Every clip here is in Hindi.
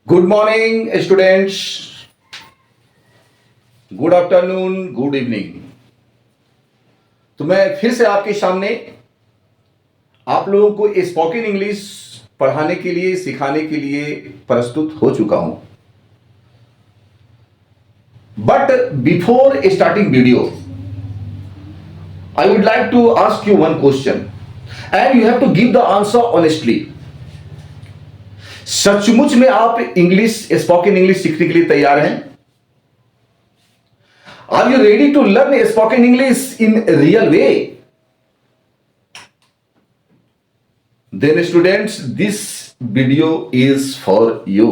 Good morning students, good afternoon, good evening. तो मैं फिर से आपके सामने आप लोगों को स्पोकन इंग्लिश पढ़ाने के लिए, सिखाने के लिए प्रस्तुत हो चुका हूं। But before starting video I would like to ask you one question and you have to give the answer honestly. सचमुच में आप इंग्लिश, स्पोकन इंग्लिश सीखने के लिए तैयार हैं? Are you ready to learn spoken English in a real way? Then students, this video is for you.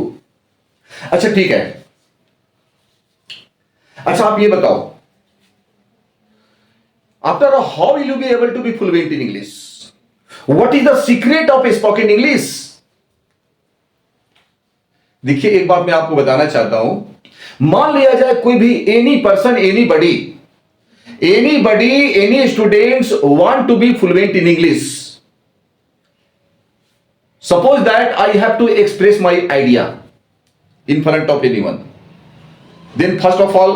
अच्छा ठीक है। अच्छा आप ये बताओ, after all, how will you be able to be fluent in English? What is the secret of spoken English? देखिए एक बात मैं आपको बताना चाहता हूं। मान लिया जाए कोई भी any person, any students want to be fluent in English. Suppose that I have to express my idea in front of anyone, then first of all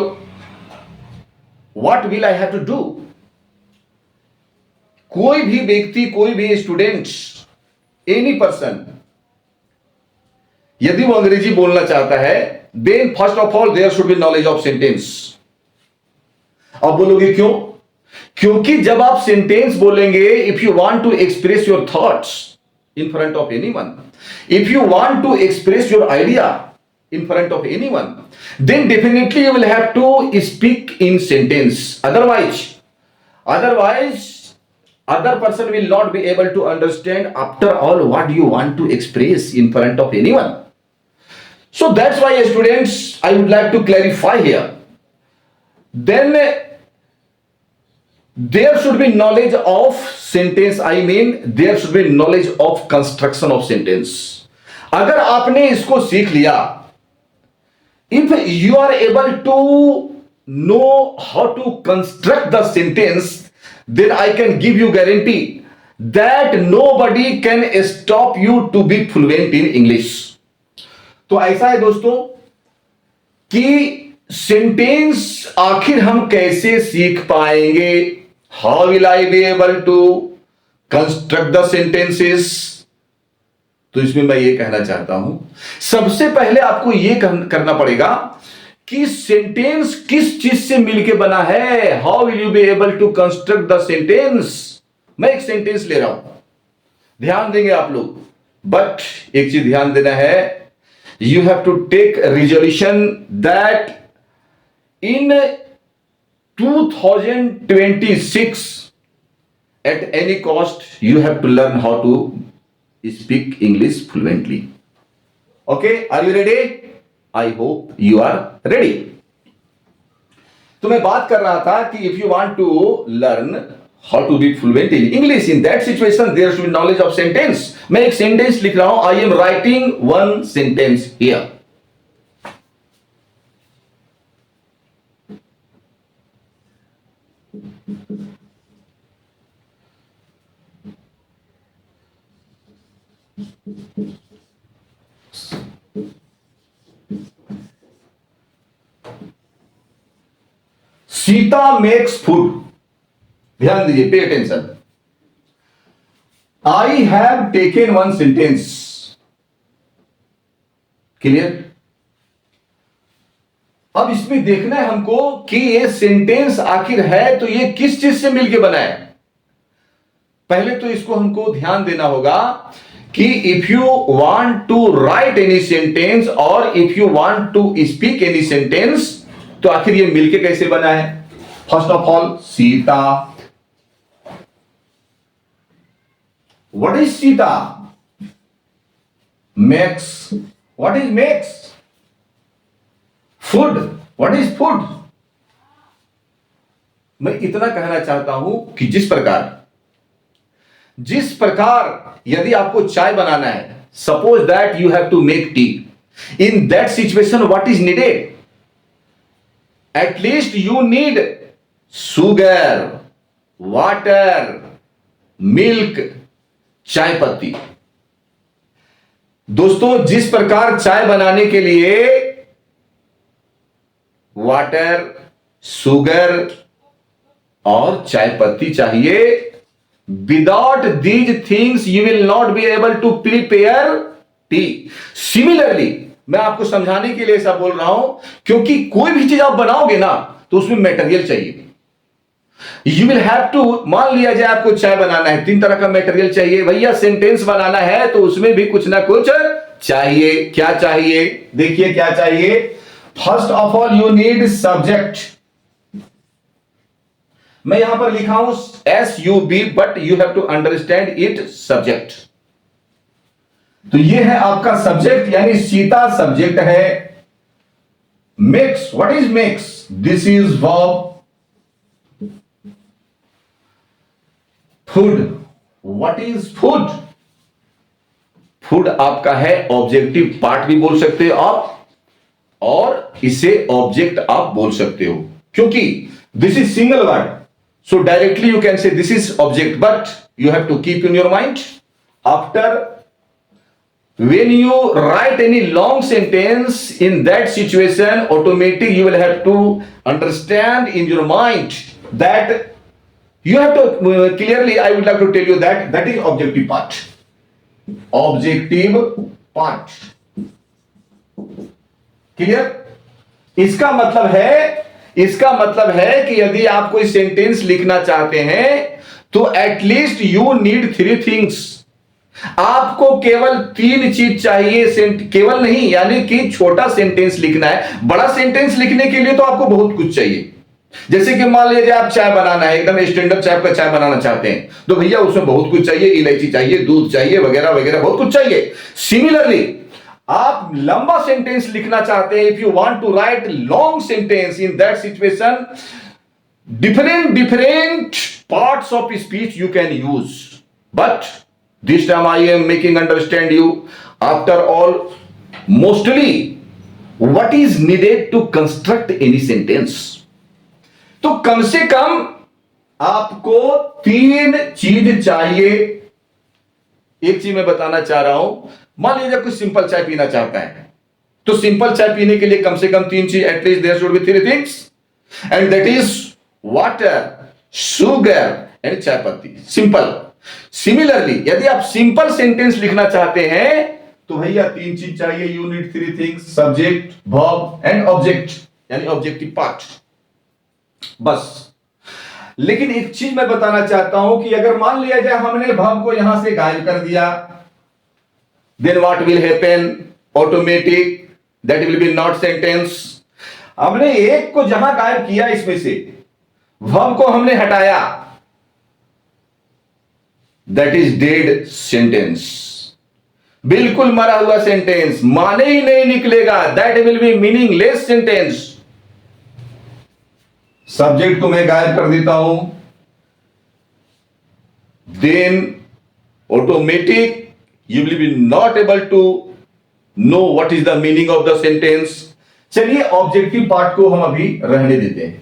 what will I have to do? कोई भी व्यक्ति, कोई भी स्टूडेंट्स, एनी पर्सन यदि वो अंग्रेजी बोलना चाहता है, then first of all there should be knowledge of sentence. अब बोलोगे क्यों? क्योंकि जब आप सेंटेंस बोलेंगे, if you want to express your thoughts in front of anyone, if you want to express your idea in front of anyone, then definitely you will have to speak in sentence. Otherwise other person will not be able to understand after all what you want to express in front of anyone. So that's why students, I would like to clarify here. Then there should be knowledge of sentence. I mean there should be knowledge of construction of sentence. अगर आपने इसको सीख लिया, if you are able to know how to construct the sentence, then I can give you guarantee that nobody can stop you to be fluent in English. तो ऐसा है दोस्तों कि सेंटेंस आखिर हम कैसे सीख पाएंगे? How will I be able to construct the sentences? तो इसमें मैं ये कहना चाहता हूं, सबसे पहले आपको ये करना पड़ेगा कि सेंटेंस किस चीज से मिलके बना है। How will you be able to construct the sentence? मैं एक सेंटेंस ले रहा हूं, ध्यान देंगे आप लोग, बट एक चीज ध्यान देना है, you have to take resolution that in 2026 at any cost you have to learn how to speak English fluently. Okay, are you ready? I hope you are ready. तो मैं बात कर रहा था कि if you want to learn how to be fluent in English, in that situation there should be knowledge of sentence. मैं एक sentence लिख रहा हूं, I am writing one sentence here. Sita makes food. ध्यान दीजिए, pay attention. I have taken one sentence. Clear? अब इसमें देखना है हमको कि ये सेंटेंस आखिर है तो ये किस चीज से मिलके बना है। पहले तो इसको हमको ध्यान देना होगा कि if you want to write any sentence और if you want to speak any sentence, तो आखिर ये मिलके कैसे बना है? First of all, Sita. What is Sita? Makes. What is makes? Food. What is food? मैं इतना कहना चाहता हूं कि जिस प्रकार यदि आपको चाय बनाना है, suppose that you have to make tea, in that situation what is needed? At least you need sugar, water, milk, चाय पत्ती। दोस्तों, जिस प्रकार चाय बनाने के लिए वाटर, शुगर और चाय पत्ती चाहिए, without these things you will not be able to prepare tea. Similarly, मैं आपको समझाने के लिए ऐसा बोल रहा हूं, क्योंकि कोई भी चीज आप बनाओगे ना तो उसमें मटेरियल चाहिए। यू विल हैव टू, मान लिया जाए आपको चाय बनाना है, 3 तरह का मटेरियल चाहिए। भैया सेंटेंस बनाना है तो उसमें भी कुछ ना कुछ चाहिए। क्या चाहिए? देखिए क्या चाहिए। First of all you need subject. मैं यहां पर लिखा हूं SUB, but you have to understand it, subject. तो ये है आपका सब्जेक्ट, यानी सीता सब्जेक्ट है। Mix, what is mix? This is verb. Food, what is food? Food आपका है ऑब्जेक्टिव पार्ट भी बोल सकते हो आप, और इसे ऑब्जेक्ट आप बोल सकते हो, क्योंकि this is single word, so directly you can say this is object, but you have to keep in your mind after when you write any long sentence, in that situation automatically you will have to understand in your mind that you have to clearly, I would like to tell you that that is objective part. Objective part clear? इसका मतलब है कि यदि आप कोई सेंटेंस लिखना चाहते हैं तो एटलीस्ट यू नीड 3 थिंग्स। आपको केवल 3 चीज चाहिए, केवल नहीं, यानी कि छोटा सेंटेंस लिखना है। बड़ा सेंटेंस लिखने के लिए तो आपको बहुत कुछ चाहिए। जैसे कि मान लीजिए आप चाय बनाना है, एकदम स्टैंडर्ड टाइप का चाय बनाना चाहते हैं, तो भैया उसमें बहुत कुछ चाहिए, इलायची चाहिए, दूध चाहिए, वगैरह वगैरह बहुत कुछ चाहिए। सिमिलरली आप लंबा सेंटेंस लिखना चाहते हैं, if you want to write long sentence, in that situation different parts of speech you can use, but this time I am making understand you. After all, mostly what is needed to construct any sentence? तो कम से कम आपको 3 चीज चाहिए। एक चीज मैं बताना चाह रहा हूं, मान लीजिए कोई सिंपल चाय पीना चाहता है, तो सिंपल चाय पीने के लिए कम से कम 3 चीज, at least there should be 3 things, and that is water, sugar and chai पत्ती। सिंपल। सिमिलरली यदि आप सिंपल सेंटेंस लिखना चाहते हैं तो भैया 3 चीज चाहिए, you need 3 things, subject, verb and object, यानी ऑब्जेक्टिव पार्ट, बस। लेकिन एक चीज मैं बताना चाहता हूं कि अगर मान लिया जाए हमने वर्ब को यहां से गायब कर दिया, then what will happen? Automatic that will be not sentence. हमने एक को जहां गायब किया, इसमें से वर्ब को हमने हटाया, दैट इज डेड सेंटेंस, बिल्कुल मरा हुआ सेंटेंस, माने ही नहीं निकलेगा, that will be meaningless sentence. Subject को मैं गायब कर देता हूं, then automatic you will be not able to know what is the meaning of the sentence. चलिए ऑब्जेक्टिव पार्ट को हम अभी रहने देते हैं,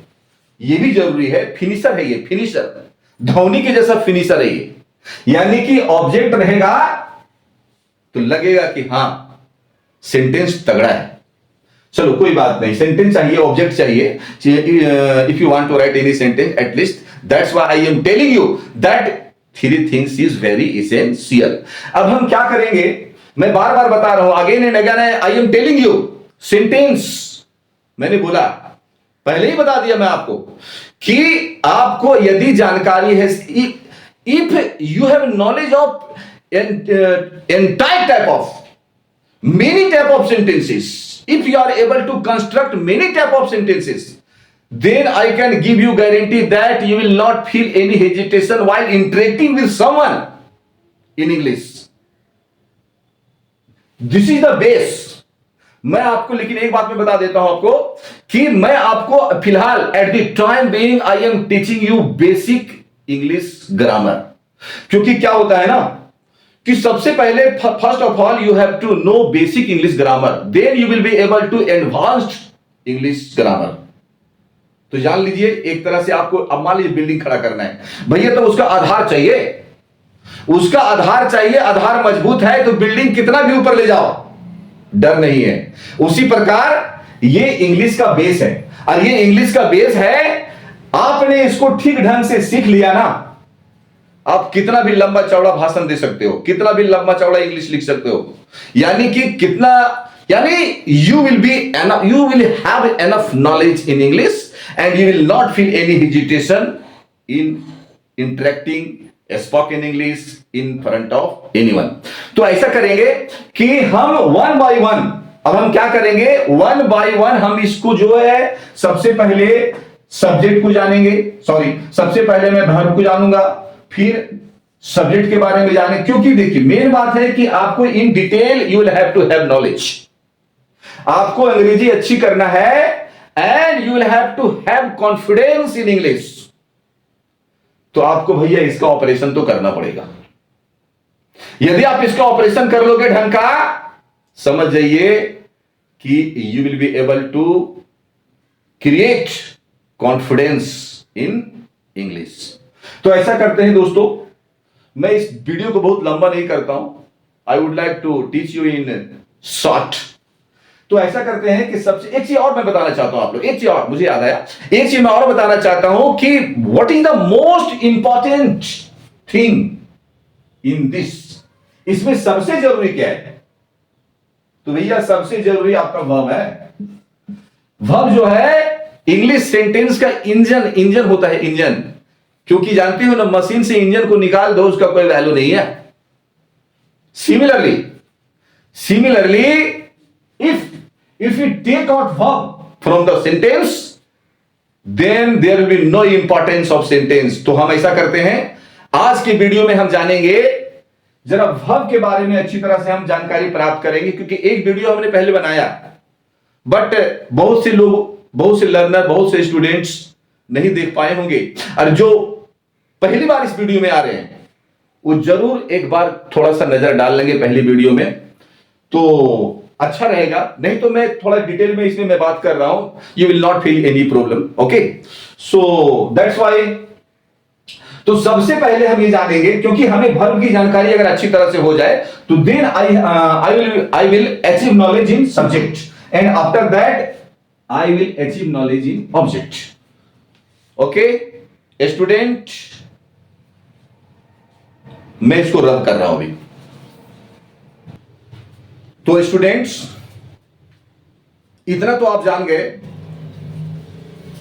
ये भी जरूरी है। फिनिशर है ये, फिनिशर, धोनी के जैसा फिनिशर है ये, यानी कि ऑब्जेक्ट रहेगा तो लगेगा कि हां सेंटेंस तगड़ा है। चलो कोई बात नहीं, सेंटेंस चाहिए, ऑब्जेक्ट चाहिए, if you want to write any sentence at least. That's why I am telling you that 3 things is very essential. अब हम क्या करेंगे, मैं बार बार बता रहा हूं, again and again I am telling you, sentence मैंने बोला, पहले ही बता दिया मैं आपको कि आपको यदि जानकारी है, if you have knowledge of entire type of many type of sentences, if you are able to construct many type of sentences, then I can give you guarantee that you will not feel any hesitation while interacting with someone in English. This is the base. मैं आपको लेकिन एक बात मैं बता देता हूं आपको कि मैं आपको फिलहाल at the time being I am teaching you basic English grammar, क्योंकि क्या होता है ना कि सबसे पहले first of all you have to know basic English grammar, then you will be able to advanced English grammar. तो जान लीजिए एक तरह से आपको, अब मान लीजिए बिल्डिंग खड़ा करना है भैया, तो उसका आधार चाहिए। उसका आधार चाहिए, आधार मजबूत है तो बिल्डिंग कितना भी ऊपर ले जाओ, डर नहीं है। उसी प्रकार ये इंग्लिश का बेस है, और ये इंग्लिश का बेस है, आपने इसको ठीक ढंग से सीख लिया ना, आप कितना भी लंबा चौड़ा भाषण दे सकते हो, कितना भी लंबा चौड़ा इंग्लिश लिख सकते हो। यानी कि कितना, यानी you will have enough knowledge in English and you will not feel any hesitation in interacting spoken English in front of anyone. तो ऐसा करेंगे कि हम वन बाय वन, अब हम क्या करेंगे, वन बाय वन हम इसको जो है, सबसे पहले सब्जेक्ट को जानेंगे, सबसे पहले मैं वर्ब को जानूंगा, फिर सब्जेक्ट के बारे में जाने, क्योंकि देखिए मेन बात है कि आपको in detail you will have to have knowledge. आपको अंग्रेजी अच्छी करना है and you will have to have confidence in English. तो आपको भैया इसका ऑपरेशन तो करना पड़ेगा। यदि आप इसका ऑपरेशन कर लोगे ढंग का, समझ जाइए कि you will be able to create confidence in English. तो ऐसा करते हैं दोस्तों, मैं इस वीडियो को बहुत लंबा नहीं करता हूं, I would like to teach you in short. तो ऐसा करते हैं कि सबसे एक चीज और मैं बताना चाहता हूं आप लोग, एक चीज और मुझे याद आया, एक चीज मैं और बताना चाहता हूं कि what is the most important thing in this, इसमें सबसे जरूरी क्या है। तो भैया सबसे जरूरी आपका वर्ब है। वर्ब जो है इंग्लिश सेंटेंस का इंजन होता है, इंजन। क्योंकि जानते हो ना, मशीन से इंजन को निकाल दो, उसका कोई वैल्यू नहीं है। Similarly if you take out verb from the sentence, then there will be no importance of sentence। तो हम ऐसा करते हैं, आज के वीडियो में हम जानेंगे, जरा verb के बारे में अच्छी तरह से हम जानकारी प्राप्त करेंगे, क्योंकि एक वीडियो हमने पहले बनाया, बट बहुत से लोग, बहुत से लर्नर, बहुत से स्टूडेंट्स नहीं देख पाए होंगे, और जो पहली बार इस वीडियो में आ रहे हैं वो जरूर एक बार थोड़ा सा नजर डाल लेंगे पहली वीडियो में, तो अच्छा रहेगा। नहीं तो मैं थोड़ा डिटेल में इसमें मैं बात कर रहा हूं, you will not feel any problem. Okay, so that's why. तो सबसे पहले हम ये जानेंगे, क्योंकि हमें वर्ब की जानकारी अगर अच्छी तरह से हो जाए तो then I will achieve knowledge in subject, and after that I will achieve knowledge in object. Okay student, मैं इसको रब कर रहा हूं अभी। तो स्टूडेंट्स, इतना तो आप जान गए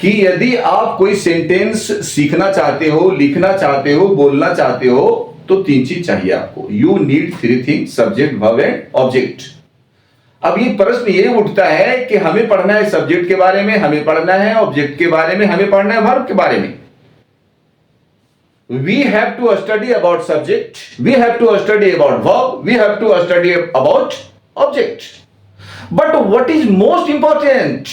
कि यदि आप कोई सेंटेंस सीखना चाहते हो, लिखना चाहते हो, बोलना चाहते हो, तो तीन चीज चाहिए आपको। You need three things, subject, verb and object. अब ये प्रश्न ये उठता है कि हमें पढ़ना है सब्जेक्ट के बारे में, हमें पढ़ना है ऑब्जेक्ट के बारे में, हमें पढ़ना है वर्ब के बारे में। We have to study about subject, we have to study about verb, we have to study about object. But what is most important?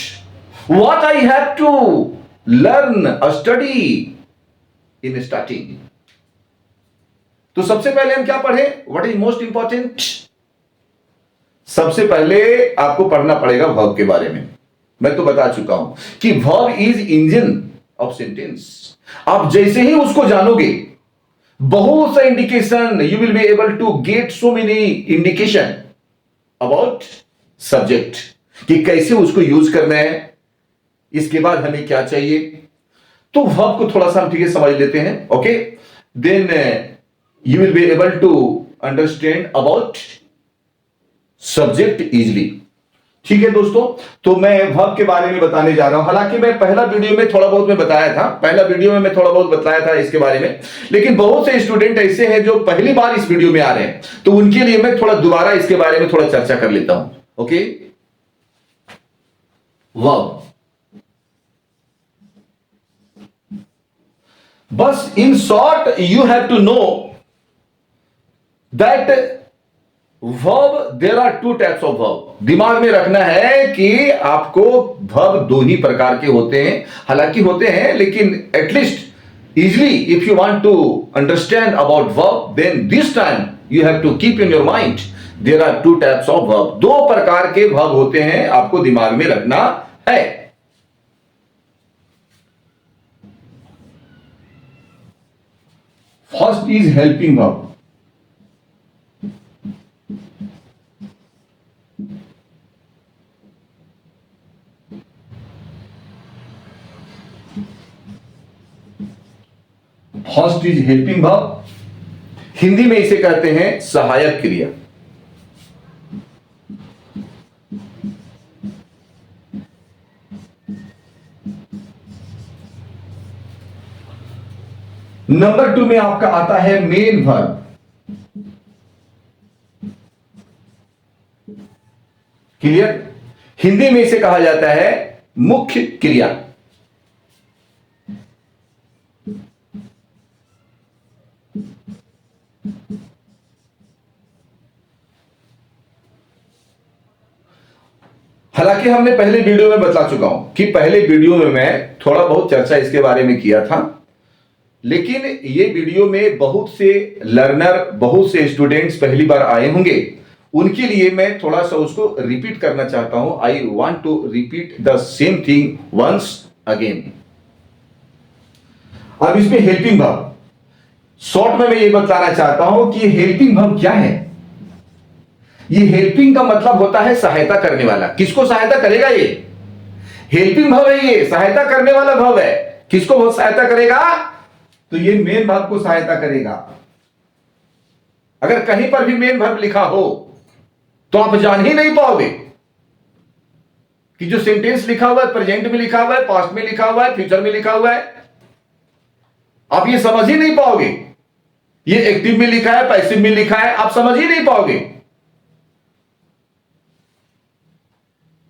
What I have to learn, study in starting. तो सबसे पहले हम क्या पढ़े? What is most important? सबसे पहले आपको पढ़ना पड़ेगा verb के बारे में। मैं तो बता चुका हूं कि verb is engine of sentence। आप जैसे ही उसको जानोगे, बहुत सा indication, you will be able to get so many indication about subject, कि कैसे उसको यूज करना है, इसके बाद हमें क्या चाहिए। तो वर्ब को थोड़ा सा हम ठीक है समझ लेते हैं। Okay, then you will be able to understand about subject easily. ठीक है दोस्तों, तो मैं वर्ब के बारे में बताने जा रहा हूं। हालांकि मैं पहला वीडियो में थोड़ा बहुत मैं बताया था इसके बारे में, लेकिन बहुत से स्टूडेंट ऐसे हैं जो पहली बार इस वीडियो में आ रहे हैं, तो उनके लिए मैं थोड़ा दोबारा इसके बारे में थोड़ा चर्चा कर लेता हूं। ओके, वर्ब, बस in short you have to know that verb, there are two types of verb. दिमाग में रखना है कि आपको वर्ब दो ही प्रकार के होते हैं, हालांकि होते हैं, लेकिन at least easily if you want to understand about verb, then this time you have to keep in your mind there are two types of verb. दो प्रकार के वर्ब होते हैं, आपको दिमाग में रखना है। First is helping verb. First is helping verb, Hindi में इसे कहते हैं सहायक क्रिया। नंबर 2 में आपका आता है मेन वर्ब। क्लियर? हिंदी में इसे कहा जाता है मुख्य क्रिया। हालांकि हमने पहले वीडियो में बता चुका हूं कि पहले वीडियो में मैं थोड़ा बहुत चर्चा इसके बारे में किया था, लेकिन ये वीडियो में बहुत से लर्नर, बहुत से स्टूडेंट्स पहली बार आए होंगे, उनके लिए मैं थोड़ा सा उसको रिपीट करना चाहता हूं। I want to repeat the same thing once again. अब इसमें हेल्पिंग वर्ब, शॉर्ट में मैं ये बताना चाहता हूं कि हेल्पिंग वर्ब क्या है। ये हेल्पिंग का मतलब होता है सहायता करने वाला। किसको सहायता करेगा? ये हेल्पिंग वर्ब है, ये सहायता करने वाला वर्ब है। किसको वो सहायता करेगा? तो ये मेन वर्ब को सहायता करेगा। अगर कहीं पर भी मेन वर्ब लिखा हो तो आप जान ही नहीं पाओगे कि जो सेंटेंस लिखा हुआ है प्रेजेंट में लिखा हुआ है, पास्ट में लिखा हुआ है, फ्यूचर में लिखा हुआ है, आप ये समझ ही नहीं पाओगे। ये एक्टिव में लिखा है, पैसिव में लिखा है, आप समझ ही नहीं पाओगे।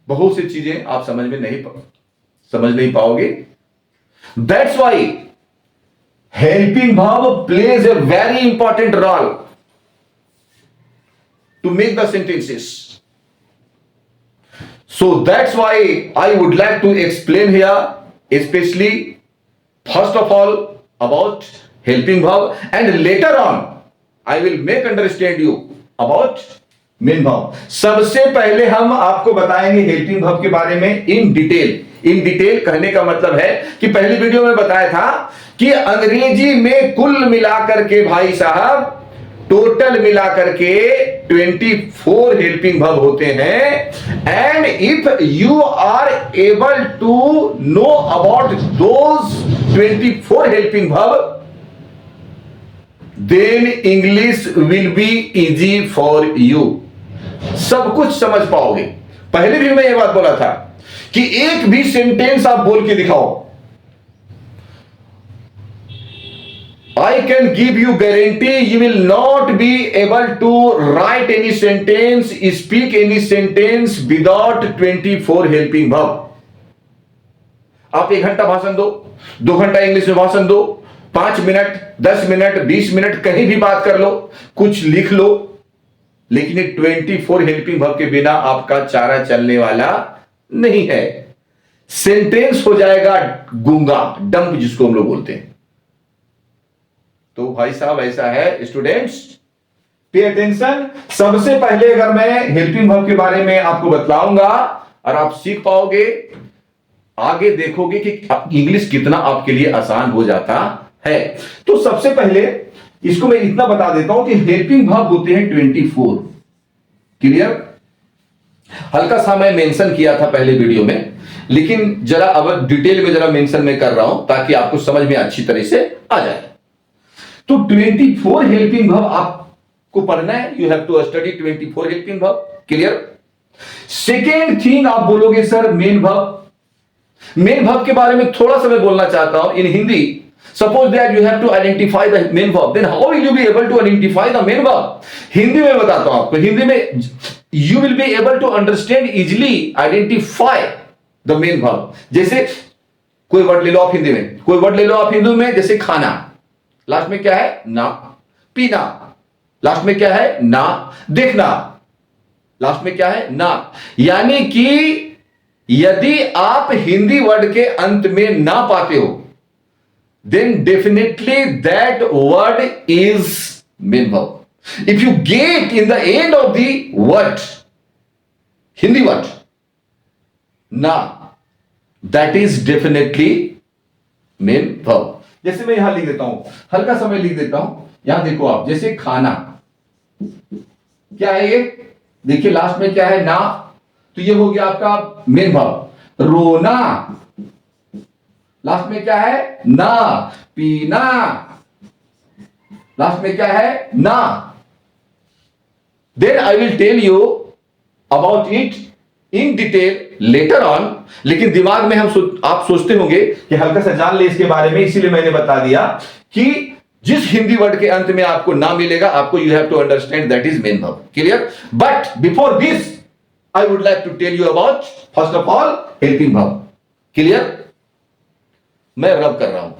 बहुत सी चीजें आप समझ नहीं पाओगे। That's why helping verb plays a very important role to make the sentences. So that's why I would like to explain here, especially first of all about helping verb, and later on I will make understand you about main verb. सबसे पहले हम आपको बताएंगे हेल्पिंग वर्ब के बारे में इन डिटेल। इन डिटेल कहने का मतलब है कि पहली वीडियो में बताया था कि अंग्रेजी में कुल मिलाकर के भाई साहब टोटल मिलाकर के 24 हेल्पिंग वर्ब होते हैं। And if you are able to know about those 24 helping verb, then English will be easy for you. सब कुछ समझ पाओगे। पहले भी मैं ये बात बोला था कि एक भी सेंटेंस आप बोल के दिखाओ, I can give you guarantee you will not be able to write any sentence, speak any sentence without 24 helping verb. आप 1 घंटा भाषण दो, 2 घंटा इंग्लिश में भाषण दो, 5 मिनट, 10 मिनट, 20 मिनट कहीं भी बात कर लो, कुछ लिख लो, लेकिन 24 हेल्पिंग वर्ब के बिना आपका चारा चलने वाला नहीं है। सेंटेंस हो जाएगा गूंगा, डंप जिसको हम लोग बोलते हैं। तो भाई साहब ऐसा है स्टूडेंट्स, पे अटेंशन। सबसे पहले अगर मैं हेल्पिंग वर्ब के बारे में आपको बतलाऊंगा और आप सीख पाओगे, आगे देखोगे कि इंग्लिश कितना आपके लिए आसान हो जाता है। तो सबसे पहले इसको मैं इतना बता देता हूं कि हेल्पिंग वर्ब होते हैं 24। क्लियर? हल्का सा मैं मेंशन किया था पहले वीडियो में, लेकिन जरा अब डिटेल में जरा मेंशन मैं कर रहा हूं ताकि आपको समझ में अच्छी तरह से आ जाए। तो 24 हेल्पिंग वर्ब आपको पढ़ना है। You have to study 24 helping verb. Clear? Second thing आप बोलोगे sir main verb. Main verb के बारे में थोड़ा सा मैं बोलना चाहता हूं in Hindi. Suppose that you have to identify the main verb, then how will you be able to identify the main verb? Hindi में बताता हूं आपको। हिंदी में you will be able to understand easily identify the main verb. जैसे कोई वर्ड ले लो आप हिंदी में, कोई वर्ड ले लो आप हिंदी में, जैसे खाना, लास्ट में क्या है? ना। पीना, लास्ट में क्या है? ना। देखना, लास्ट में क्या है? ना। यानी कि यदि आप हिंदी वर्ड के अंत में ना पाते हो, then definitely that word is main verb. If you get in the end of the word, Hindi word, ना, that is definitely main verb. जैसे मैं यहां लिख देता हूं, हल्का सा मैं लिख देता हूं, यहां देखो आप, जैसे खाना, क्या है ये? देखिए लास्ट में क्या है? ना। तो ये हो गया आपका मेन वर्ब। रोना, लास्ट में क्या है? ना। पीना, लास्ट में क्या है? ना। Then I will tell you about it in detail later on. लेकिन दिमाग में आप सोचते होंगे कि हल्का सा जान ले इसके बारे में, इसीलिए मैंने बता दिया कि जिस हिंदी वर्ड के अंत में आपको ना मिलेगा, आपको you have to understand that is main verb. Clear? But before this I would like to tell you about first of all helping verb. Clear? मैं रब कर रहा हूं।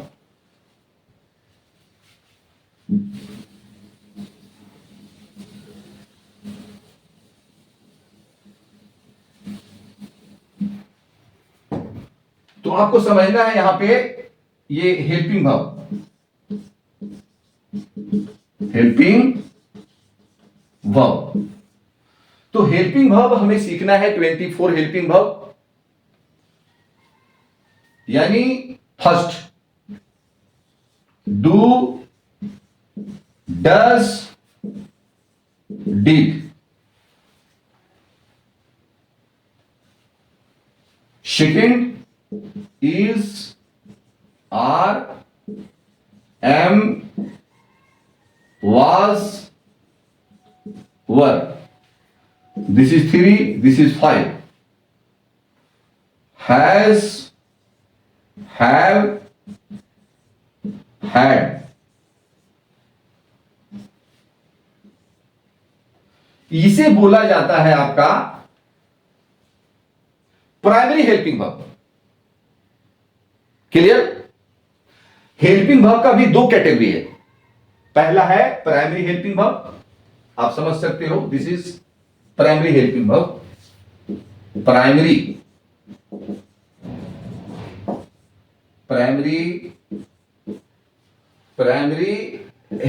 तो आपको समझना है यहां पे ये हेल्पिंग वर्ब, हेल्पिंग वर्ब। तो हेल्पिंग वर्ब हमें सीखना है 24 हेल्पिंग वर्ब, यानी first do, does, did. Second is, are, am, was, were. This is 3, this is 5. Has, have, had. इसे बोला जाता है आपका primary helping verb. Clear? Helping verb का भी दो कैटेगरी है। पहला है प्राइमरी हेल्पिंग वर्ब, आप समझ सकते हो, this is primary helping verb. Primary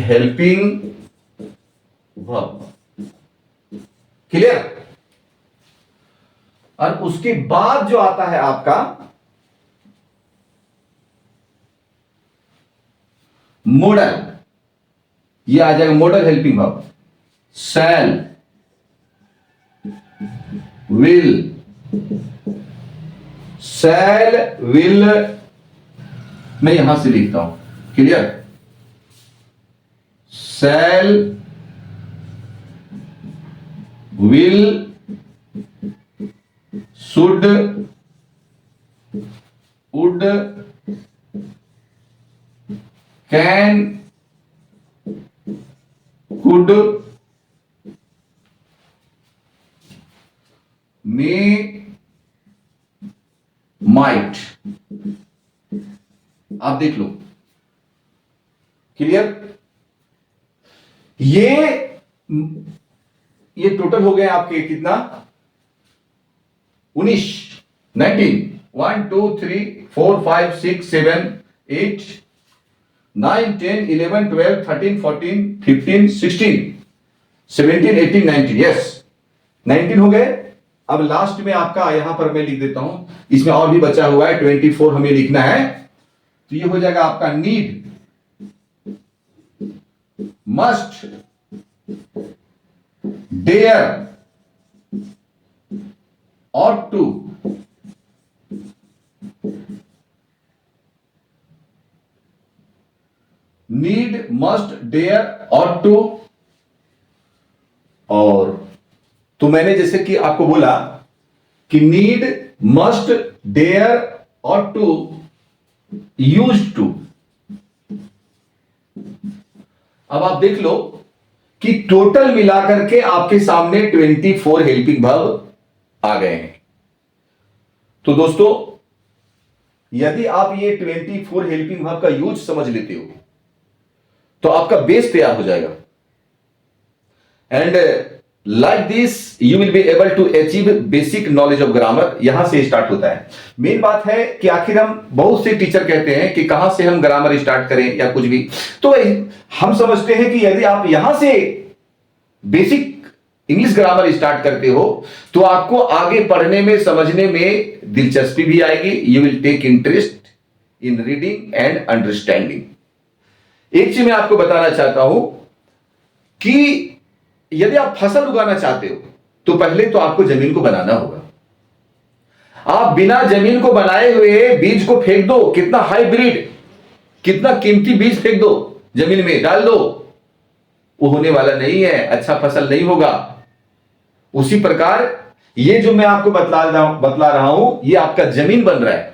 helping verb. Clear? और उसके बाद जो आता है आपका मॉडल, ये आ जाएगा model helping verb. Shall, will, shall, will, मैं यहां से लिखता हूं। Clear? Shall, will, should, would, can, could, may, might. आप देख लो। क्लियर? ये टोटल हो गए आपके कितना? 19, 19, 1 2 3 4 5 6 7 8 9 10 11 12 13 14 15 16 17 18 19। यस, 19 हो गए। अब लास्ट में आपका यहां पर मैं लिख देता हूं, इसमें और भी बचा हुआ है 24 हमें लिखना है। तो ये हो जाएगा आपका need, must, dare, ought to, need, must, dare, ought to। और तो मैंने जैसे कि आपको बोला कि need, must, dare, ought to, used to। अब आप देख लो कि टोटल मिलाकर के आपके सामने 24 हेल्पिंग वर्ब आ गए हैं। तो दोस्तों, यदि आप ये 24 हेल्पिंग वर्ब का यूज समझ लेते हो तो आपका बेस तैयार हो जाएगा। And like this you will be able to achieve basic knowledge of grammar. यहां से स्टार्ट होता है। मेन बात है कि आखिर हम, बहुत से टीचर कहते हैं कि कहां से हम ग्रामर स्टार्ट करें या कुछ भी, तो हम समझते हैं कि यदि आप यहां से बेसिक इंग्लिश ग्रामर स्टार्ट करते हो तो आपको आगे पढ़ने में, समझने में दिलचस्पी भी आएगी। You will take interest in reading and understanding. एक चीज मैं आपको बताना चाहता हूं कि यदि आप फसल उगाना चाहते हो तो पहले तो आपको जमीन को बनाना होगा। आप बिना जमीन को बनाए हुए बीज को फेंक दो, कितना हाइब्रिड, कितना कीमती बीज फेंक दो, जमीन में डाल दो, वो होने वाला नहीं है, अच्छा फसल नहीं होगा। उसी प्रकार ये जो मैं आपको बतला रहा हूं, ये आपका जमीन बन रहा है,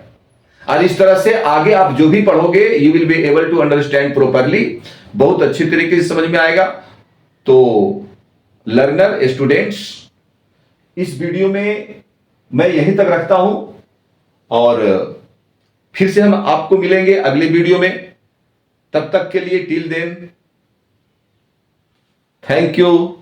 और इस तरह से आगे आप जो भी पढ़ोगे you will be able to understand properly, बहुत अच्छी तरीके से समझ में आएगा। तो लर्नर स्टूडेंट्स, इस वीडियो में मैं यहीं तक रखता हूं, और फिर से हम आपको मिलेंगे अगले वीडियो में। तब तक के लिए टिल देन, थैंक यू।